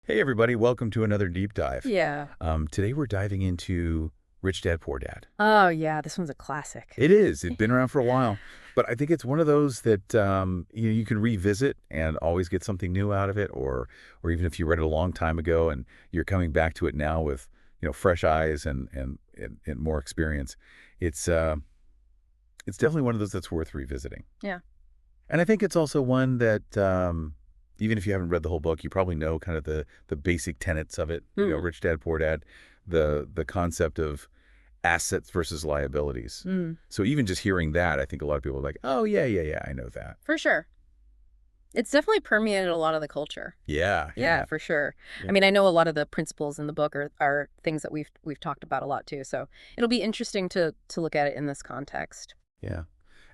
Hey everybody, welcome to another deep dive. Yeah. Today we're diving into Rich Dad, Poor Dad. Oh, yeah, this one's a classic. It is. It's been around for a while, but I think it's one of those that you can revisit and always get something new out of it, or even if you read it a long time ago and you're coming back to it now with fresh eyes and more experience, it's it's definitely one of those that's worth revisiting. Yeah. And I think it's also one that even if you haven't read the whole book, you probably know kind of the basic tenets of it. Rich Dad, Poor Dad, the concept of assets versus liabilities. So even just hearing that, I think a lot of people are like, oh, yeah, I know that. For sure. It's definitely permeated a lot of the culture. Yeah. Yeah, for sure. Yeah. I mean, I know a lot of the principles in the book are things that we've talked about a lot too. So it'll be interesting to look at it in this context. Yeah,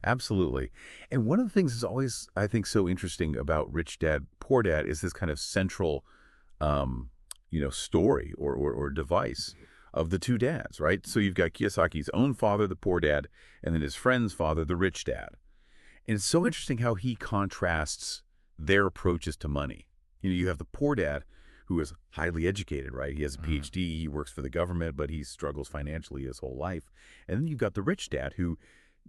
absolutely. And one of the things that's always, I think, so interesting about Rich Dad, Poor Dad is this kind of central, story or device of the two dads, right? So you've got Kiyosaki's own father, the poor dad, and then his friend's father, the rich dad. And it's so interesting how he contrasts their approaches to money. You have the poor dad who is highly educated, right? He has a PhD, he works for the government, but he struggles financially his whole life. And then you've got the rich dad who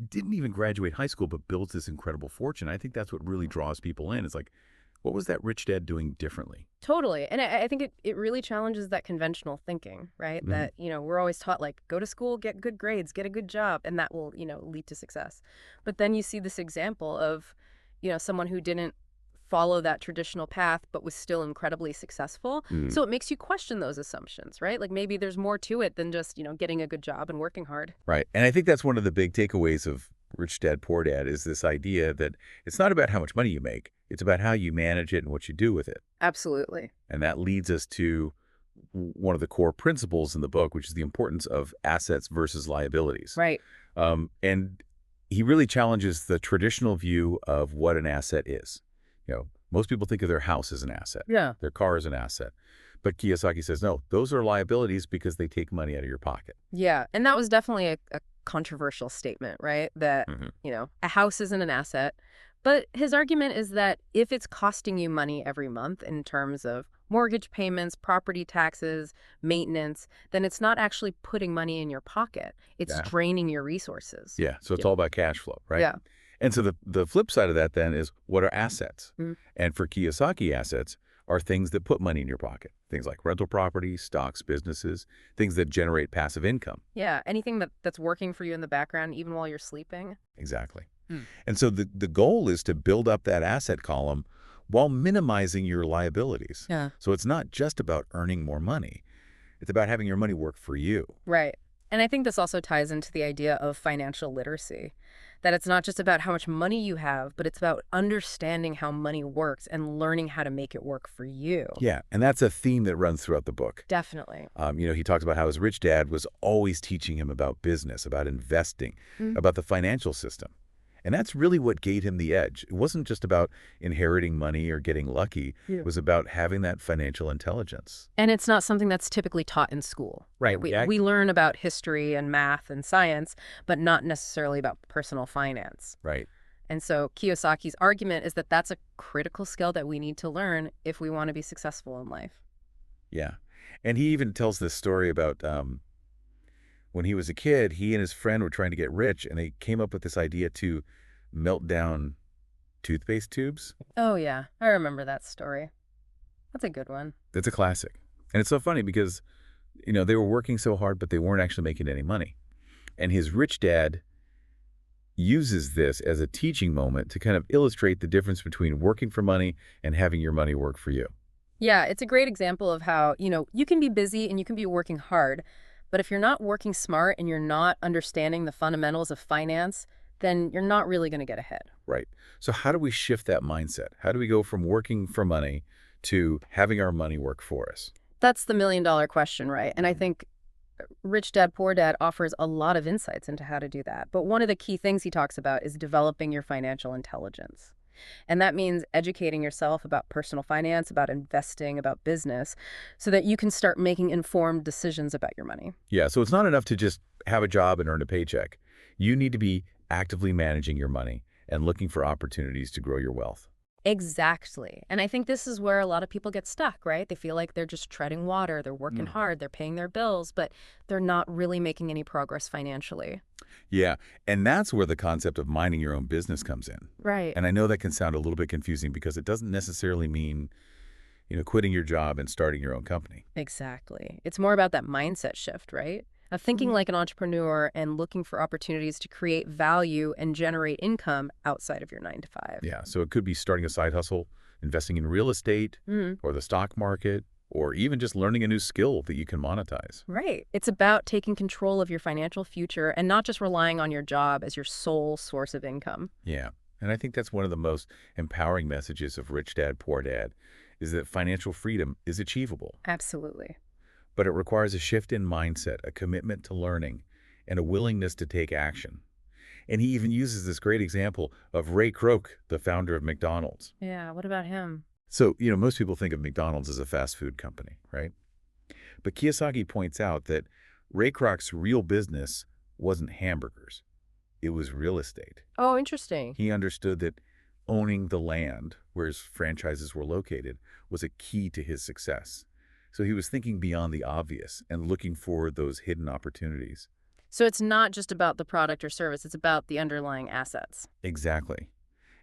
didn't even graduate high school, but builds this incredible fortune. I think that's what really draws people in. It's like, what was that rich dad doing differently? Totally. And I think it really challenges that conventional thinking, right? That, we're always taught, like, go to school, get good grades, get a good job, and that will, lead to success. But then you see this example of, someone who didn't follow that traditional path, but was still incredibly successful. So it makes you question those assumptions, right? Like maybe there's more to it than just, getting a good job and working hard. Right. And I think that's one of the big takeaways of Rich Dad, Poor Dad is this idea that it's not about how much money you make. It's about how you manage it and what you do with it. Absolutely. And that leads us to one of the core principles in the book, which is the importance of assets versus liabilities. Right. And he really challenges the traditional view of what an asset is. Most people think of their house as an asset. Yeah. Their car as an asset. But Kiyosaki says, no, those are liabilities because they take money out of your pocket. Yeah. And that was definitely a controversial statement, right? That, a house isn't an asset. But his argument is that if it's costing you money every month in terms of mortgage payments, property taxes, maintenance, then it's not actually putting money in your pocket. It's draining your resources. Yeah. So it's all about cash flow, right? Yeah. And so the flip side of that then is what are assets? And for Kiyosaki, assets are things that put money in your pocket. Things like rental property, stocks, businesses, things that generate passive income. Yeah, anything that's working for you in the background even while you're sleeping. Exactly. And so the goal is to build up that asset column while minimizing your liabilities. Yeah. So it's not just about earning more money. It's about having your money work for you. Right. And I think this also ties into the idea of financial literacy, that it's not just about how much money you have, but it's about understanding how money works and learning how to make it work for you. Yeah, and that's a theme that runs throughout the book. Definitely. He talks about how his rich dad was always teaching him about business, about investing, about the financial system. And that's really what gave him the edge. It wasn't just about inheriting money or getting lucky. Yeah. It was about having that financial intelligence. And it's not something that's typically taught in school. Right. We learn about history and math and science, but not necessarily about personal finance. Right. And so Kiyosaki's argument is that that's a critical skill that we need to learn if we want to be successful in life. Yeah. And he even tells this story about when he was a kid, he and his friend were trying to get rich, and they came up with this idea to melt down toothpaste tubes. Oh, yeah. I remember that story. That's a good one. It's a classic. And it's so funny because, they were working so hard, but they weren't actually making any money. And his rich dad uses this as a teaching moment to kind of illustrate the difference between working for money and having your money work for you. Yeah, it's a great example of how, you can be busy and you can be working hard, but if you're not working smart and you're not understanding the fundamentals of finance, then you're not really going to get ahead. Right. So how do we shift that mindset? How do we go from working for money to having our money work for us? That's the million-dollar question, right? And I think Rich Dad, Poor Dad offers a lot of insights into how to do that. But one of the key things he talks about is developing your financial intelligence. And that means educating yourself about personal finance, about investing, about business, so that you can start making informed decisions about your money. Yeah, so it's not enough to just have a job and earn a paycheck. You need to be actively managing your money and looking for opportunities to grow your wealth. Exactly. And I think this is where a lot of people get stuck, right? They feel like they're just treading water, they're working Mm. hard, they're paying their bills, but they're not really making any progress financially. Yeah, and that's where the concept of minding your own business comes in. Right. And I know that can sound a little bit confusing because it doesn't necessarily mean, quitting your job and starting your own company. Exactly. It's more about that mindset shift, right? Of thinking like an entrepreneur and looking for opportunities to create value and generate income outside of your 9 to 5. Yeah, so it could be starting a side hustle, investing in real estate, Mhm. or the stock market, or even just learning a new skill that you can monetize. Right. It's about taking control of your financial future and not just relying on your job as your sole source of income. Yeah, and I think that's one of the most empowering messages of Rich Dad, Poor Dad, is that financial freedom is achievable, Absolutely. but it requires a shift in mindset, a commitment to learning, and a willingness to take action. And he even uses this great example of Ray Kroc, the founder of McDonald's. Yeah. What about him? So, most people think of McDonald's as a fast food company, right? But Kiyosaki points out that Ray Kroc's real business wasn't hamburgers. It was real estate. Oh, interesting. He understood that owning the land where his franchises were located was a key to his success. So he was thinking beyond the obvious and looking for those hidden opportunities. So it's not just about the product or service, it's about the underlying assets. Exactly.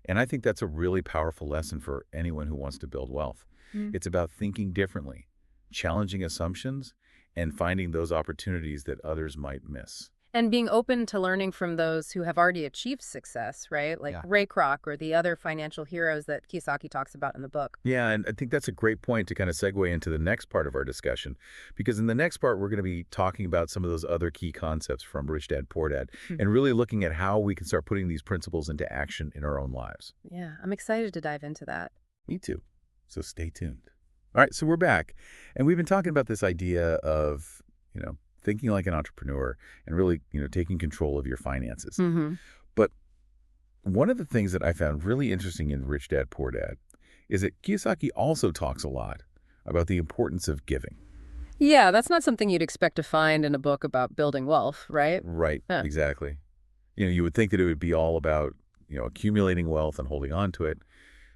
And I think that's a really powerful lesson for anyone who wants to build wealth. Mm. It's about thinking differently, challenging assumptions, and finding those opportunities that others might miss. And being open to learning from those who have already achieved success, right? Like Yeah. Ray Kroc or the other financial heroes that Kiyosaki talks about in the book. Yeah, and I think that's a great point to kind of segue into the next part of our discussion, because in the next part, we're going to be talking about some of those other key concepts from Rich Dad, Poor Dad, and really looking at how we can start putting these principles into action in our own lives. Yeah, I'm excited to dive into that. Me too. So stay tuned. All right, so we're back, and we've been talking about this idea of, thinking like an entrepreneur and really, taking control of your finances. Mm-hmm. But one of the things that I found really interesting in Rich Dad, Poor Dad is that Kiyosaki also talks a lot about the importance of giving. Yeah, that's not something you'd expect to find in a book about building wealth, right? Right, Huh. exactly. You would think that it would be all about, accumulating wealth and holding on to it.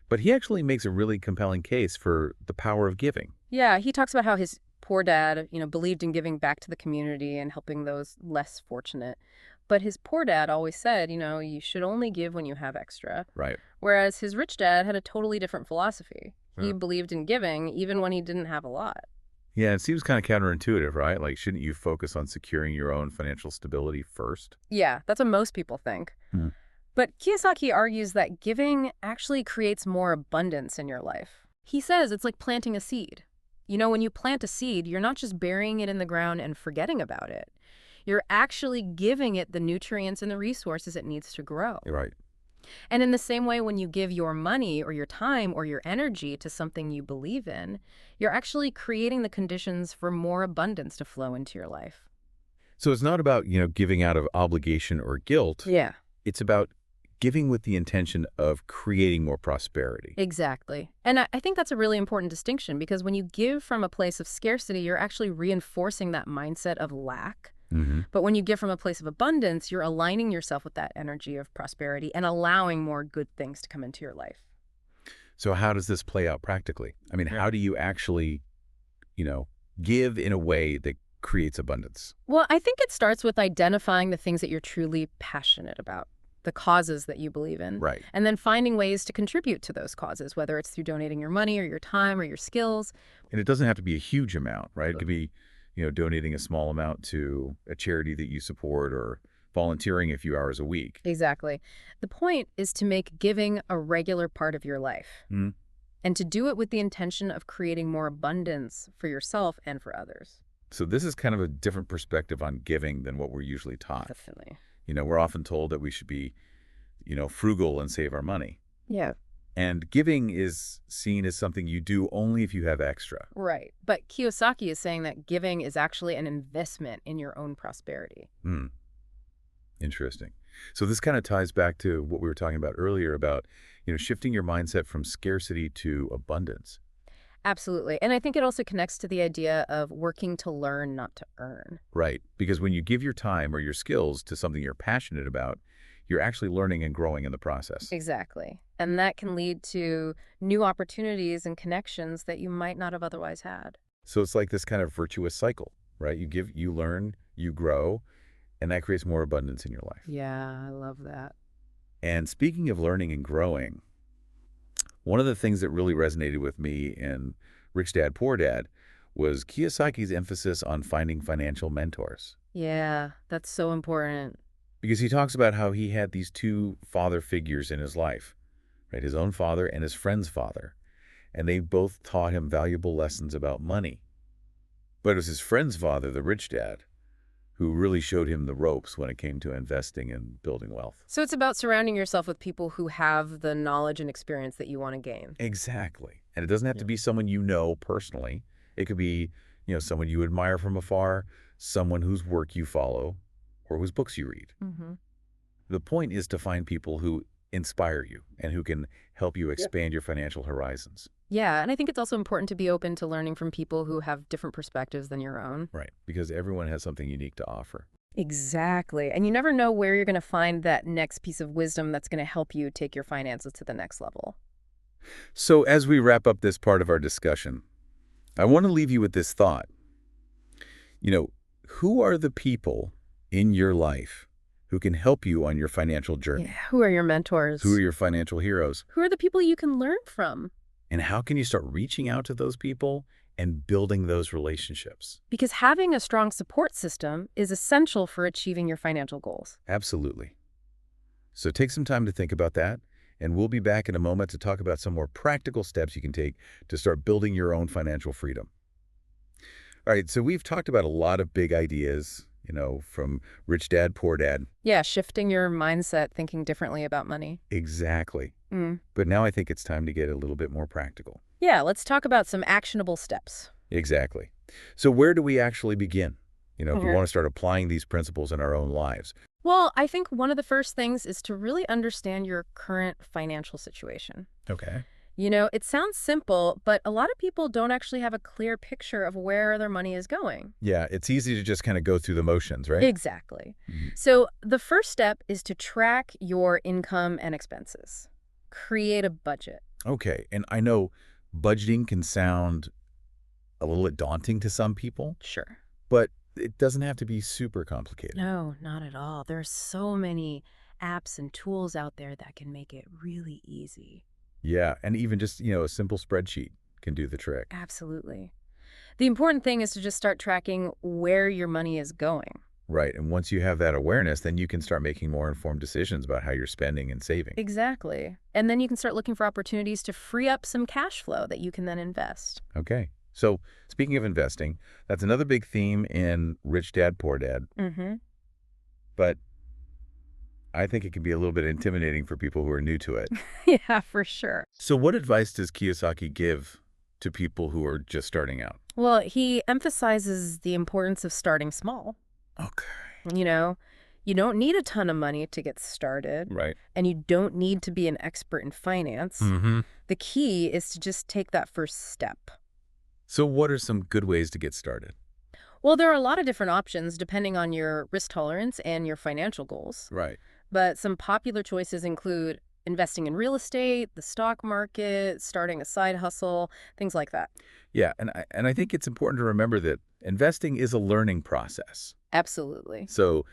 But he actually makes a really compelling case for the power of giving. Yeah, he talks about how his poor dad, believed in giving back to the community and helping those less fortunate. But his poor dad always said, you should only give when you have extra. Right. Whereas his rich dad had a totally different philosophy. He Yeah. believed in giving even when he didn't have a lot. Yeah, it seems kind of counterintuitive, right? Like, shouldn't you focus on securing your own financial stability first? Yeah, that's what most people think. Hmm. But Kiyosaki argues that giving actually creates more abundance in your life. He says it's like planting a seed. When you plant a seed, you're not just burying it in the ground and forgetting about it. You're actually giving it the nutrients and the resources it needs to grow. Right. And in the same way, when you give your money or your time or your energy to something you believe in, you're actually creating the conditions for more abundance to flow into your life. So it's not about, giving out of obligation or guilt. Yeah. It's about giving with the intention of creating more prosperity. Exactly. And I think that's a really important distinction because when you give from a place of scarcity, you're actually reinforcing that mindset of lack. Mm-hmm. But when you give from a place of abundance, you're aligning yourself with that energy of prosperity and allowing more good things to come into your life. So how does this play out practically? I mean, how do you actually, give in a way that creates abundance? Well, I think it starts with identifying the things that you're truly passionate about, the causes that you believe in. Right. And then finding ways to contribute to those causes, whether it's through donating your money or your time or your skills. And it doesn't have to be a huge amount, right? It could be, donating a small amount to a charity that you support or volunteering a few hours a week. Exactly. The point is to make giving a regular part of your life Mm. and to do it with the intention of creating more abundance for yourself and for others. So this is kind of a different perspective on giving than what we're usually taught. Definitely. We're often told that we should be, frugal and save our money. Yeah. And giving is seen as something you do only if you have extra. Right. But Kiyosaki is saying that giving is actually an investment in your own prosperity. Hmm. Interesting. So this kind of ties back to what we were talking about earlier about, shifting your mindset from scarcity to abundance. Absolutely. And I think it also connects to the idea of working to learn, not to earn. Right. Because when you give your time or your skills to something you're passionate about, you're actually learning and growing in the process. Exactly. And that can lead to new opportunities and connections that you might not have otherwise had. So it's like this kind of virtuous cycle, right? You learn, you grow, and that creates more abundance in your life. Yeah, I love that. And speaking of learning and growing, one of the things that really resonated with me in Rich Dad, Poor Dad was Kiyosaki's emphasis on finding financial mentors. Yeah, that's so important. Because he talks about how he had these two father figures in his life, right? His own father and his friend's father. And they both taught him valuable lessons about money. But it was his friend's father, the rich dad, who really showed him the ropes when it came to investing and building wealth. So it's about surrounding yourself with people who have the knowledge and experience that you want to gain. Exactly. And it doesn't have to be someone you know personally. It could be, someone you admire from afar, someone whose work you follow, or whose books you read. Mm-hmm. The point is to find people who inspire you and who can help you expand your financial horizons. Yeah, and I think it's also important to be open to learning from people who have different perspectives than your own. Right, because everyone has something unique to offer. Exactly. And you never know where you're going to find that next piece of wisdom that's going to help you take your finances to the next level. So as we wrap up this part of our discussion, I want to leave you with this thought. Who are the people in your life who can help you on your financial journey? Yeah, who are your mentors? Who are your financial heroes? Who are the people you can learn from? And how can you start reaching out to those people and building those relationships? Because having a strong support system is essential for achieving your financial goals. Absolutely. So take some time to think about that, and we'll be back in a moment to talk about some more practical steps you can take to start building your own financial freedom. All right, so we've talked about a lot of big ideas, from Rich Dad, Poor Dad. Yeah, shifting your mindset, thinking differently about money. Exactly. But now I think it's time to get a little bit more practical. Yeah, let's talk about some actionable steps. Exactly. So where do we actually begin? If we want to start applying these principles in our own lives. Well, I think one of the first things is to really understand your current financial situation. Okay. It sounds simple, but a lot of people don't actually have a clear picture of where their money is going. Yeah, it's easy to just kind of go through the motions, right? Exactly. So the first step is to track your income and expenses. Create a budget. Okay, and I know budgeting can sound a little daunting to some people. Sure. But it doesn't have to be super complicated. No, not at all. There are so many apps and tools out there that can make it really easy. Yeah, and even just, a simple spreadsheet can do the trick. Absolutely. The important thing is to just start tracking where your money is going. Right, and once you have that awareness, then you can start making more informed decisions about how you're spending and saving. Exactly. And then you can start looking for opportunities to free up some cash flow that you can then invest. Okay. So speaking of investing, that's another big theme in Rich Dad, Poor Dad. But I think it can be a little bit intimidating for people who are new to it. Yeah, for sure. So what advice does Kiyosaki give to people who are just starting out? Well, he emphasizes the importance of starting small. Okay. You don't need a ton of money to get started. Right. And you don't need to be an expert in finance. The key is to just take that first step. So what are some good ways to get started? Well, there are a lot of different options depending on your risk tolerance and your financial goals. Right. But some popular choices include investing in real estate, the stock market, starting a side hustle, things like that. Yeah, and I think it's important to remember that investing is a learning process. Absolutely. So,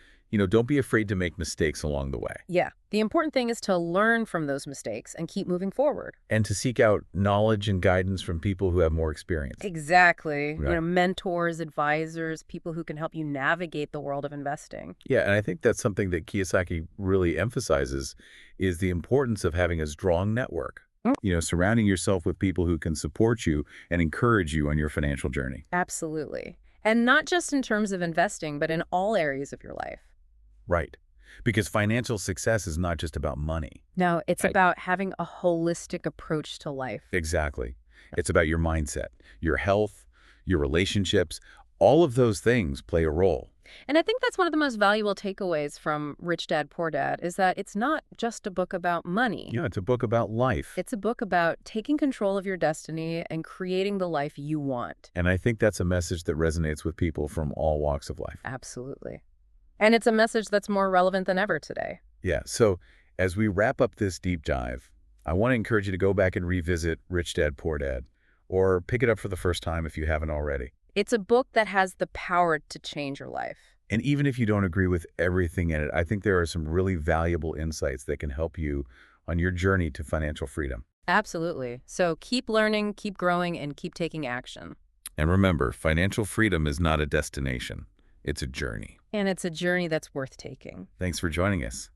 don't be afraid to make mistakes along the way. Yeah. The important thing is to learn from those mistakes and keep moving forward. And to seek out knowledge and guidance from people who have more experience. Exactly. Right. Mentors, advisors, people who can help you navigate the world of investing. Yeah, and I think that's something that Kiyosaki really emphasizes is the importance of having a strong network. Surrounding yourself with people who can support you and encourage you on your financial journey. Absolutely. And not just in terms of investing, but in all areas of your life. Right. Because financial success is not just about money. No, it's about having a holistic approach to life. Exactly. It's about your mindset, your health, your relationships. All of those things play a role. And I think that's one of the most valuable takeaways from Rich Dad, Poor Dad is that it's not just a book about money. Yeah, it's a book about life. It's a book about taking control of your destiny and creating the life you want. And I think that's a message that resonates with people from all walks of life. Absolutely. And it's a message that's more relevant than ever today. Yeah, so as we wrap up this deep dive, I want to encourage you to go back and revisit Rich Dad, Poor Dad, or pick it up for the first time if you haven't already. It's a book that has the power to change your life. And even if you don't agree with everything in it, I think there are some really valuable insights that can help you on your journey to financial freedom. Absolutely. So keep learning, keep growing, and keep taking action. And remember, financial freedom is not a destination. It's a journey. And it's a journey that's worth taking. Thanks for joining us.